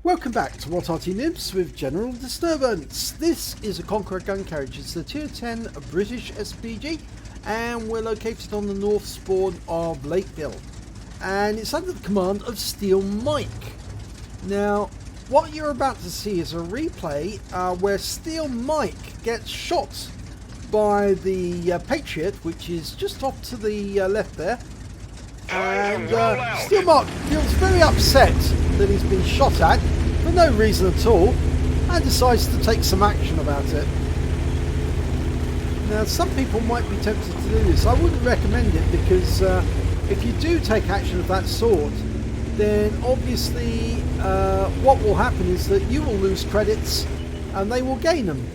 Welcome back to What Arty Noobs with General Disturbance. This is a Conqueror Gun Carriage. It's the Tier 10 British SPG and we're located on the north spawn of Lakeville. And it's under the command of Steel Mike. Now, what you're about to see is a replay where Steel Mike gets shot by the Patriot, which is just off to the left there. And Steel Mike feels very upset that he's been shot at for no reason at all and decides to take some action about it. Now, some people might be tempted to do this. I wouldn't recommend it because if you do take action of that sort, then obviously what will happen is that you will lose credits and they will gain them.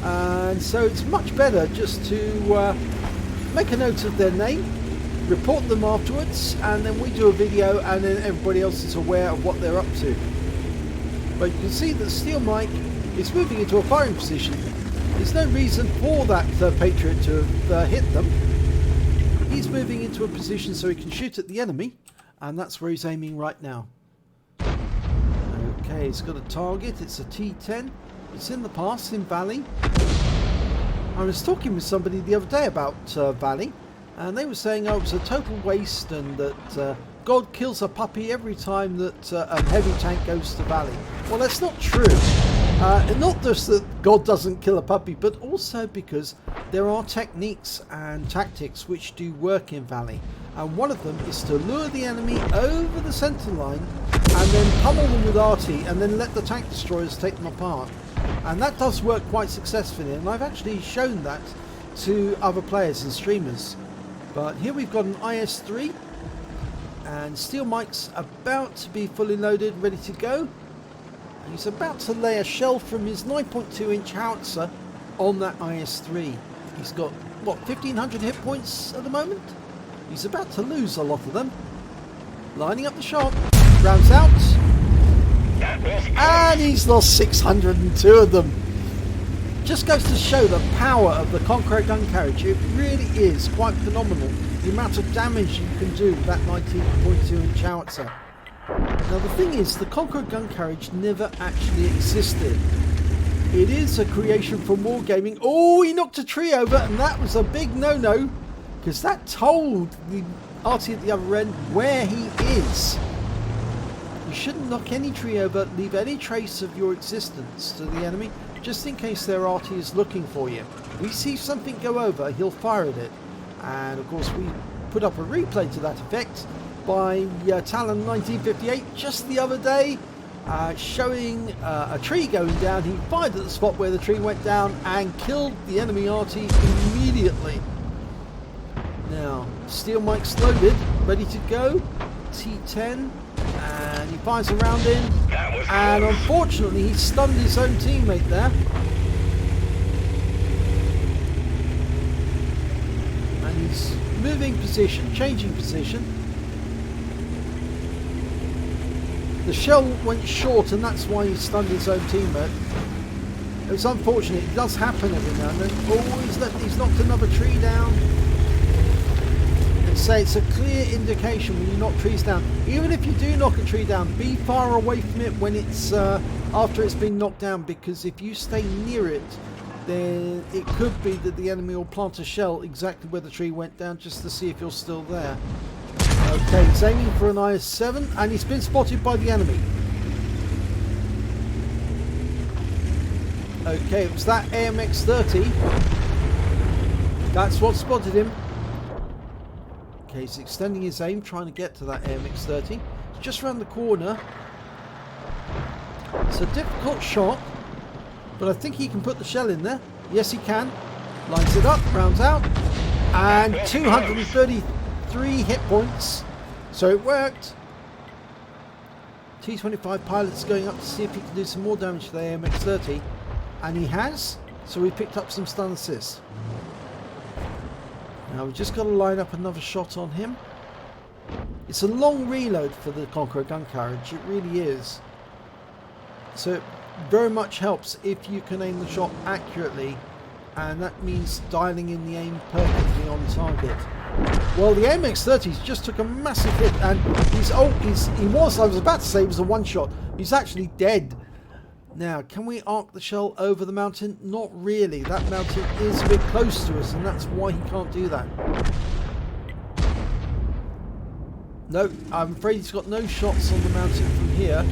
And so it's much better just to make a note of their name, report them afterwards, and then we do a video and then everybody else is aware of what they're up to. But you can see that Steel Mike is moving into a firing position. There's no reason for that Patriot to have hit them. He's moving into a position so he can shoot at the enemy, and that's where he's aiming right now. Okay, he's got a target. It's a T10. It's in the pass in Valley. I was talking with somebody the other day about Valley, and they were saying, oh, it was a total waste and that God kills a puppy every time that a heavy tank goes to Valley. Well, that's not true. And not just that God doesn't kill a puppy, but also because there are techniques and tactics which do work in Valley. And one of them is to lure the enemy over the centre line and then pummel them with Arty and then let the tank destroyers take them apart. And that does work quite successfully, and I've actually shown that to other players and streamers. But here we've got an IS-3 and Steel Mike's about to be fully loaded, ready to go. And he's about to lay a shell from his 9.2 inch howitzer on that IS-3. He's got, what, 1500 hit points at the moment? He's about to lose a lot of them. Lining up the shot, rounds out, and he's lost 602 of them. Just goes to show the power of the Conqueror Gun Carriage. It really is quite phenomenal, the amount of damage you can do with that 19.2 inch howitzer. Now the thing is, the Conqueror Gun Carriage never actually existed. It is a creation from wargaming. Oh, he knocked a tree over, and that was a big no-no, because that told the Arty at the other end where he is. You shouldn't knock any tree over, leave any trace of your existence to the enemy, just in case their Arty is looking for you. We see something go over, he'll fire at it. And of course we put up a replay to that effect by Talon 1958 just the other day, showing a tree going down. He fired at the spot where the tree went down and killed the enemy Arty immediately. Now, Steel Mike's loaded, ready to go. T10, and he fires a round in, and unfortunately he stunned his own teammate there. And he's moving position, changing position. The shell went short, and that's why he stunned his own teammate. It was unfortunate. It does happen every now and then. Oh, he's knocked another tree down. Say it's a clear indication when you knock trees down. Even if you do knock a tree down, be far away from it when it's after it's been knocked down, because if you stay near it, then it could be that the enemy will plant a shell exactly where the tree went down just to see if you're still there. Okay, he's aiming for an IS-7 and he's been spotted by the enemy. Okay, it was that AMX-30. That's what spotted him. Okay, he's extending his aim, trying to get to that AMX-30. It's just around the corner. It's a difficult shot, but I think he can put the shell in there. Yes, he can. Lines it up, rounds out, and 233 hit points. So it worked. T25 pilot's going up to see if he can do some more damage to the AMX-30, and he has. So we picked up some stun assists. Now we've just got to line up another shot on him. It's a long reload for the Conqueror Gun Carriage, it really is. So it very much helps if you can aim the shot accurately, and that means dialing in the aim perfectly on target. Well, the AMX-30s just took a massive hit, and I was about to say he was a one-shot. He's actually dead. Now, can we arc the shell over the mountain? Not really. That mountain is a bit close to us, and that's why he can't do that. No, I'm afraid he's got no shots on the mountain from here.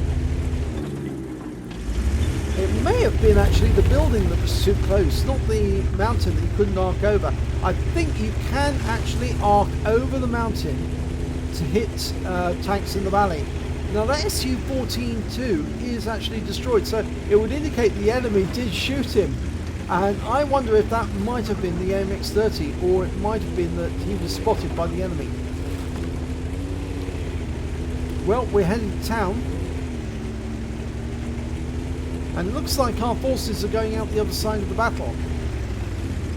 It may have been actually the building that was too close, not the mountain that he couldn't arc over. I think you can actually arc over the mountain to hit tanks in the valley. Now that Su-14-2 is actually destroyed, so it would indicate the enemy did shoot him. And I wonder if that might have been the AMX-30, or it might have been that he was spotted by the enemy. Well, we're heading to town. And it looks like our forces are going out the other side of the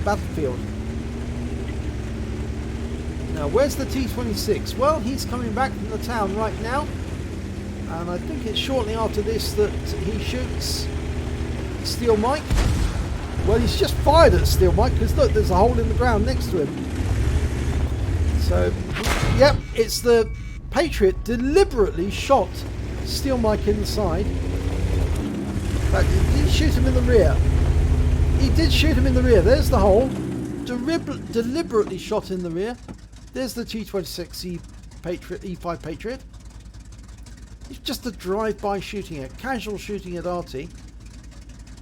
battlefield. Now, where's the T26? Well, he's coming back from the town right now. And I think it's shortly after this that he shoots Steel Mike. Well, he's just fired at Steel Mike because look, there's a hole in the ground next to him. So, yep, it's the Patriot deliberately shot Steel Mike in the side. But he did shoot him in the rear. He did shoot him in the rear. There's the hole. Deliberately shot in the rear. There's the T26E5 Patriot. It's just a drive-by shooting, a casual shooting at Arty.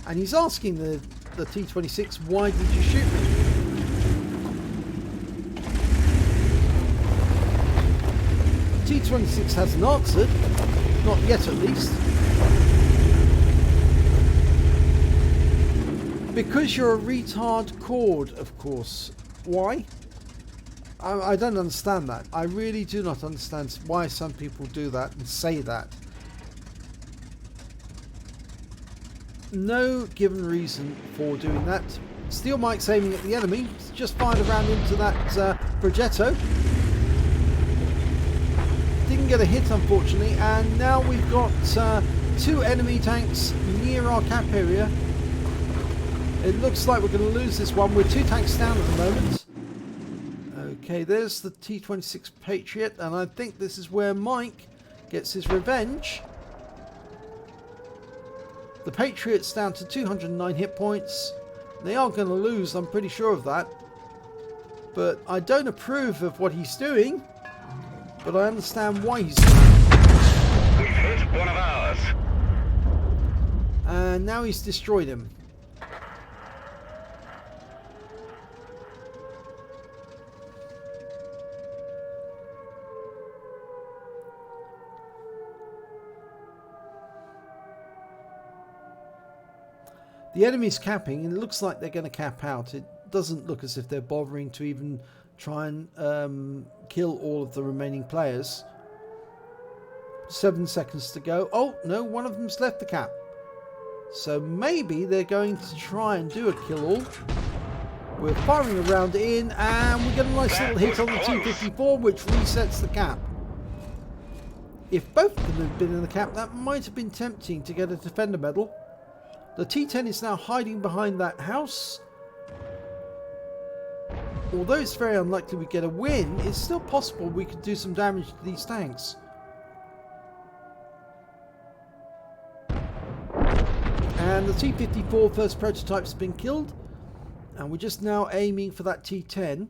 And he's asking the T26, why did you shoot me? T26 hasn't answered. Not yet, at least. Because you're a retard cord, of course. Why? I don't understand that. I really do not understand why some people do that and say that. No given reason for doing that. Steel Mike's aiming at the enemy. He's just fired a round into that Progetto. Didn't get a hit, unfortunately. And now we've got two enemy tanks near our cap area. It looks like we're going to lose this one. We're 2 tanks down at the moment. Okay, there's the T26 Patriot, and I think this is where Mike gets his revenge. The Patriot's down to 209 hit points. They are going to lose, I'm pretty sure of that. But I don't approve of what he's doing. But I understand why he's doing it. We've hit one of ours. And now he's destroyed him. The enemy's capping, and it looks like they're going to cap out. It doesn't look as if they're bothering to even try and kill all of the remaining players. 7 seconds to go. Oh, no, one of them's left the cap. So maybe they're going to try and do a kill-all. We're firing a round in, and we get a nice little hit on the T54, which resets the cap. If both of them had been in the cap, that might have been tempting to get a defender medal. The T10 is now hiding behind that house. Although it's very unlikely we get a win, it's still possible we could do some damage to these tanks. And the T54 first prototype's been killed. And we're just now aiming for that T10.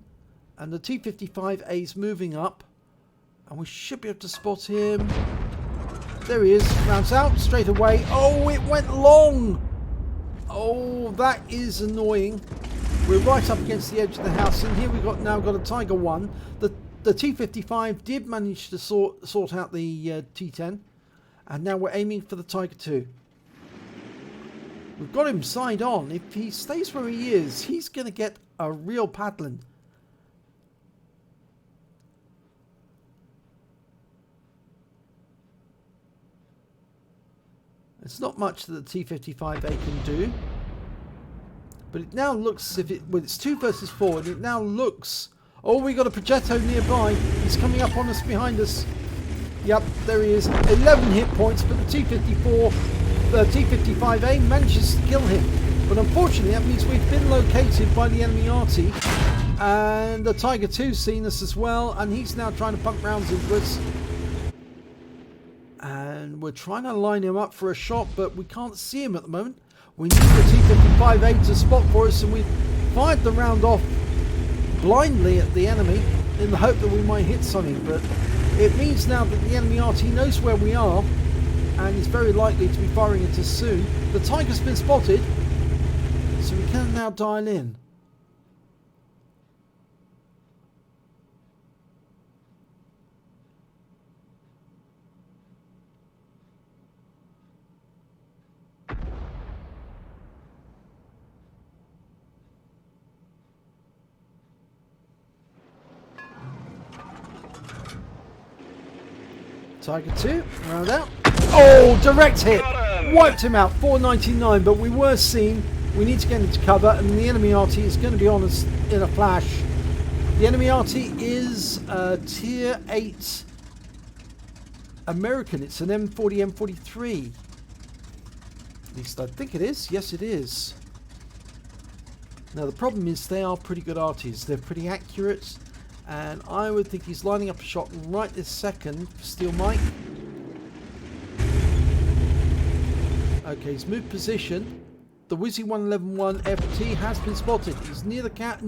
And the T55A is moving up. And we should be able to spot him. There he is. Rounds out straight away. Oh, it went long! Oh, that is annoying. We're right up against the edge of the house, and here we've now got a Tiger 1. The T55 did manage to sort out the T10, and now we're aiming for the Tiger 2. We've got him side on. If he stays where he is, he's going to get a real paddling. It's not much that the T55A can do. But it now looks as if it... Well, it's 2 versus 4, and it now looks... Oh, we got a Progetto nearby. He's coming up on us behind us. Yep, there he is. 11 hit points, but the T55A manages to kill him. But unfortunately, that means we've been located by the enemy Arty. And the Tiger 2's seen us as well, and he's now trying to pump rounds into us. And we're trying to line him up for a shot, but we can't see him at the moment. We need the T26E5 to spot for us, and we fired the round off blindly at the enemy in the hope that we might hit something. But it means now that the enemy Arty knows where we are and is very likely to be firing at us soon. The Tiger's been spotted, so we can now dial in. Tiger 2, round out. Oh, direct hit! Wiped him out, 499, but we were seen. We need to get into cover, and the enemy Arty is going to be on us in a flash. The enemy Arty is Tier 8 American. It's an M40, M43. At least I think it is. Yes, it is. Now, the problem is they are pretty good Arties. They're pretty accurate. And I would think he's lining up a shot right this second for Steel Mike. Okay, he's moved position. The Wizzy 1111 FT has been spotted. He's near the cap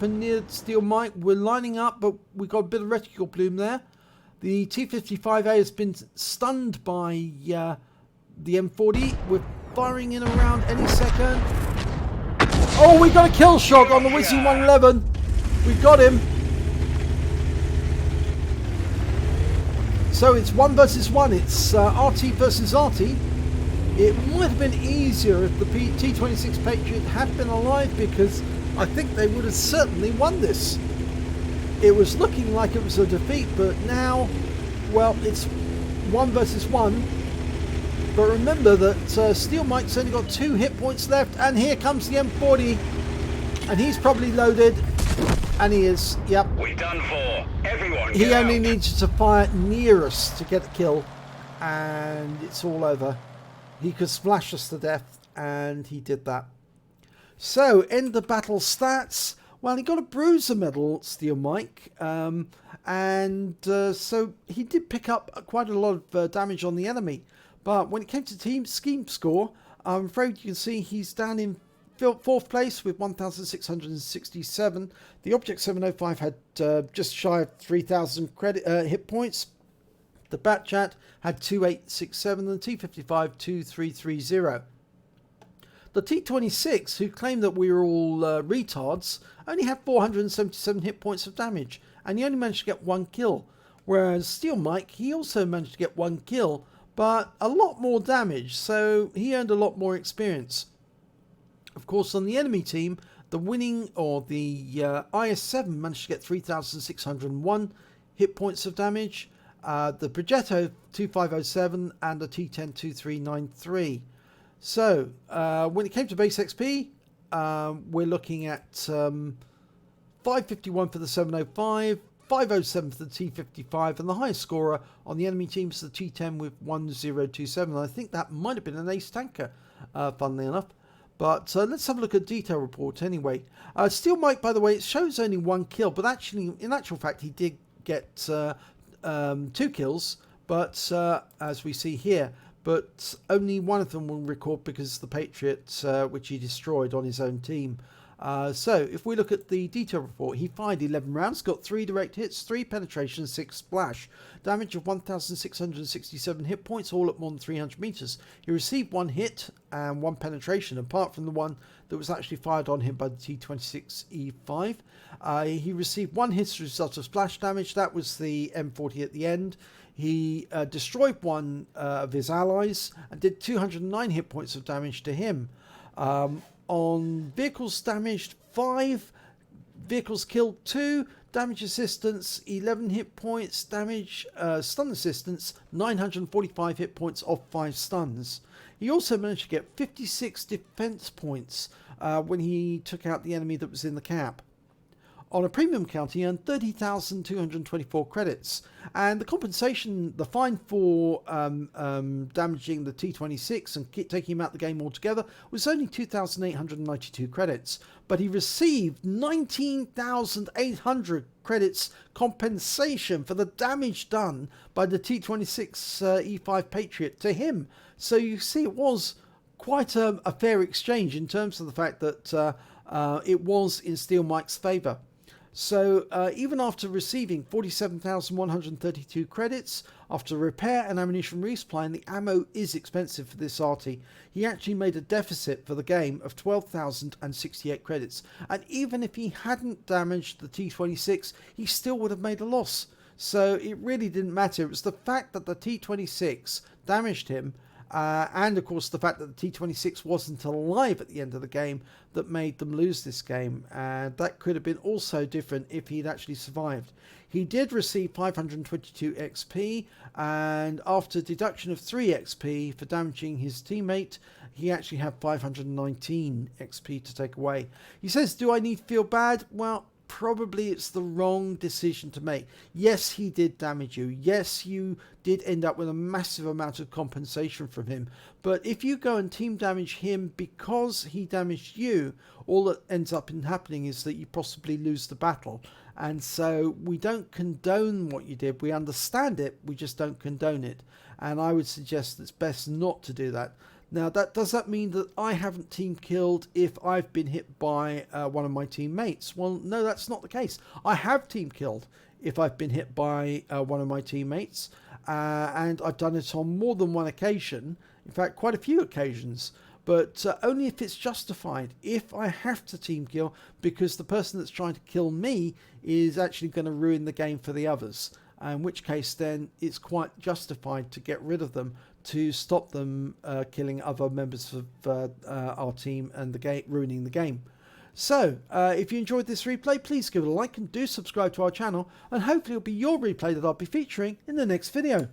and near Steel Mike. We're lining up, but we've got a bit of reticle plume there. The T25A has been stunned by the M40. We're firing in around any second. Oh, we got a kill shot on the Wizzy 111. We've got him. So it's 1 versus 1. It's Arty versus Arty. It might have been easier if the T26 Patriot had been alive, because I think they would have certainly won this. It was looking like it was a defeat, but now, well, it's 1 versus 1. But remember that Steel Mike's only got 2 hit points left, and here comes the M40. And he's probably loaded. And he is, yep. We done for. Everyone he only needs to fire near us to get the kill, and it's all over. He could splash us to death, and he did that. So, end the battle stats. Well, he got a bruiser medal, Steel Mike, so he did pick up quite a lot of damage on the enemy. But when it came to team scheme score, I'm afraid you can see he's down in 4th place with 1,667. The Object 705 had just shy of 3,000 hit points. The Batchat had 2,867 and the T55 2,330. The T26, who claimed that we were all retards, only had 477 hit points of damage, and he only managed to get 1 kill. Whereas Steel Mike, he also managed to get 1 kill, but a lot more damage, so he earned a lot more experience. Of course, on the enemy team, the winning, or the IS-7 managed to get 3,601 hit points of damage. The Progetto 2507 and the T10 2393. So, when it came to base XP, we're looking at 551 for the 705, 507 for the T55, and the highest scorer on the enemy team is the T10 with 1027. I think that might have been an ace tanker, funnily enough. But let's have a look at detail report anyway. Steel Mike, by the way, it shows only 1 kill, but actually, in actual fact, he did get 2 kills, but as we see here, but only one of them will record because the Patriot, which he destroyed on his own team. So if we look at the detail report, he fired 11 rounds, got 3 direct hits, 3 penetration, 6 splash, damage of 1,667 hit points, all at more than 300 meters. He received 1 hit and 1 penetration, apart from the one that was actually fired on him by the T26E5. He received 1 hit as a result of splash damage. That was the M40 at the end. He destroyed 1 of his allies and did 209 hit points of damage to him. On vehicles damaged, 5, vehicles killed 2, damage assistance 11 hit points, damage stun assistance 945 hit points off 5 stuns. He also managed to get 56 defense points when he took out the enemy that was in the cap. On a premium account, he earned 30,224 credits. And the compensation, the fine for damaging the T26 and taking him out the game altogether was only 2,892 credits. But he received 19,800 credits compensation for the damage done by the T26E5 Patriot to him. So you see, it was quite a fair exchange in terms of the fact that it was in Steel Mike's favour. So even after receiving 47,132 credits, after repair and ammunition resupply, and the ammo is expensive for this Arty, he actually made a deficit for the game of 12,068 credits. And even if he hadn't damaged the T26, he still would have made a loss. So it really didn't matter. It was the fact that the T26 damaged him, and of course the fact that the T26 wasn't alive at the end of the game, that made them lose this game. And that could have been also different if he'd actually survived. He did receive 522 XP, and after deduction of 3 XP for damaging his teammate, he actually had 519 XP to take away. He says, do I need to feel bad? Well, probably it's the wrong decision to make. Yes, he did damage you. Yes, you did end up with a massive amount of compensation from him. But if you go and team damage him because he damaged you, all that ends up happening is that you possibly lose the battle. And so we don't condone what you did. We understand it. We just don't condone it. And I would suggest it's best not to do that. Now, does that mean that I haven't team killed if I've been hit by one of my teammates? Well, no, that's not the case. I have team killed if I've been hit by one of my teammates, and I've done it on more than one occasion. In fact, quite a few occasions, but only if it's justified. If I have to team kill because the person that's trying to kill me is actually going to ruin the game for the others, in which case then it's quite justified to get rid of them, to stop them killing other members of our team and the game, ruining the game. So if you enjoyed this replay, please give it a like and do subscribe to our channel, and hopefully it'll be your replay that I'll be featuring in the next video.